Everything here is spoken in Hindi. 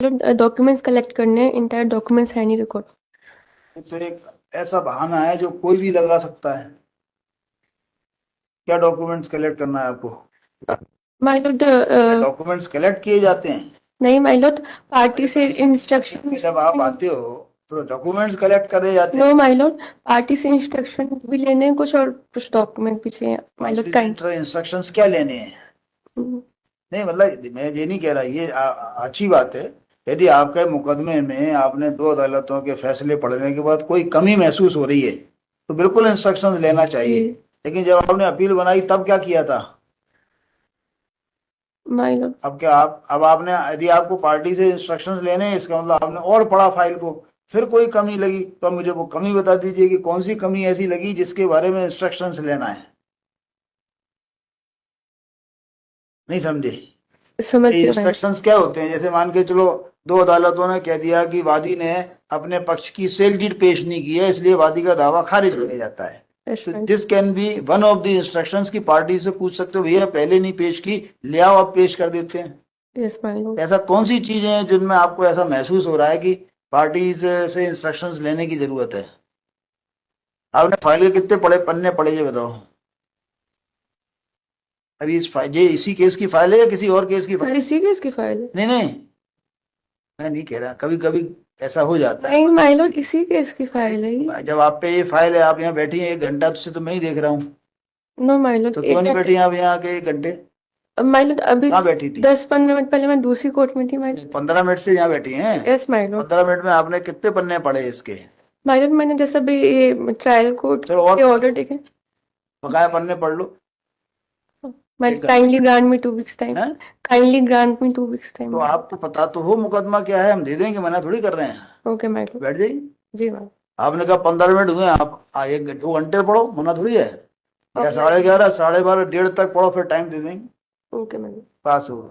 डॉक्यूमेंट्स कलेक्ट करने, इंटायर डॉक्यूमेंट्स है नहीं रिकॉर्ड। तो एक ऐसा बहाना है जो कोई भी लगा सकता है। क्या डॉक्यूमेंट्स कलेक्ट करना है आपको? माय लॉर्ड, डॉक्यूमेंट्स कलेक्ट किए जाते हैं। नहीं माय लॉर्ड, पार्टी से किसी इंस्ट्रक्शन। जब आप आते हो तो डॉक्यूमेंट्स कलेक्ट करे जाते नो हैं। माय लॉर्ड, पार्टी से इंस्ट्रक्शन भी लेने हैं कुछ, और कुछ डॉक्यूमेंट भी चाहिए माय लॉर्ड, काइंड। इंस्ट्रक्शंस क्या लेने हैं? नहीं मतलब मैं ये नहीं कह रहा, ये अच्छी बात है। यदि आपके मुकदमे में आपने दो अदालतों के फैसले पढ़ने के बाद कोई कमी महसूस हो रही है तो बिल्कुल इंस्ट्रक्शंस लेना चाहिए। लेकिन जब आपने अपील बनाई तब क्या किया था? माय लॉर्ड, अब क्या आप अब आपने यदि आपको पार्टी से इंस्ट्रक्शंस लेने हैं इसका मतलब आपने और पढ़ा फाइल को, फिर कोई कमी लगी तो अब मुझे वो कमी बता दीजिए कि कौन सी कमी ऐसी लगी जिसके बारे में इंस्ट्रक्शंस लेना है। नहीं समझे? समझ ये गया माय इंस्ट्रक्शंस क्या होते हैं? जैसे मान के चलो दो अदालतों ने कह दिया कि वादी ने अपने पक्ष की सेल डीड पेश नहीं की है इसलिए वादी का दावा खारिज हो जाता है। तो Lord. This can be one of the instructions की पार्टी से पूछ सकते हो भैया पहले नहीं पेश की, ले आओ अब पेश कर देते हैं। Yes my Lord. ऐसा कौन सी चीजें हैं जिनमें आपको ऐसा महसूस हो रहा है कि पार्टी से इंस्ट्रक्शंस लेने की जरूरत है? आपने फाइल के कितने पन्ने पढ़े ये बताओ। अभी ये इसी केस की फाइल है या किसी और केस की फाइल? इसी केस की फाइल है। नहीं नहीं, मैं नहीं कह रहा, कभी कभी ऐसा हो जाता है। नहीं माय लॉर्ड, इसी केस की फाइल है ये। जब आप पे ये फाइल है आप यहाँ बैठी हैं 1 घंटा से तो मैं ही देख रहा हूँ। नो माय लॉर्ड, तो क्यों एक नहीं घंटे। बैठी हैं आप यहाँ आके 1 घंटे? माय लॉर्ड, अभी कहाँ बैठी थी? 10-15 मिनट पहले मैं दूसरी कोर्ट में थी माय 15 मिनट से यहाँ बैठी हैं? Lord. Yes my Lord. 15 minute में आपने कितने पन्ने पढ़े इसके? माय लॉर्ड, मैंने जैसा भी ये ट्रायल कोर्ट चलो और के ऑर्डर देखे। बकाया पन्ने पढ़ लो। माय 1 घंटे kindly grant me 2 weeks time. हैं? Kindly grant me 2 weeks time. तो आपको पता तो हो मुकदमा क्या है, हम दे देंगे, मना थोड़ी कर रहे हैं। Okay my Lord. बैठ जाइए। जी मैम। आपने कहा 15 मिनट हुए, आप 1 2 घंटे पढ़ो, मना थोड़ी है। या ओके 11:30 11:30 1:30 1:30 तक पढ़ो फिर टाइम दे देंगे। Okay ma'am. पास होगा।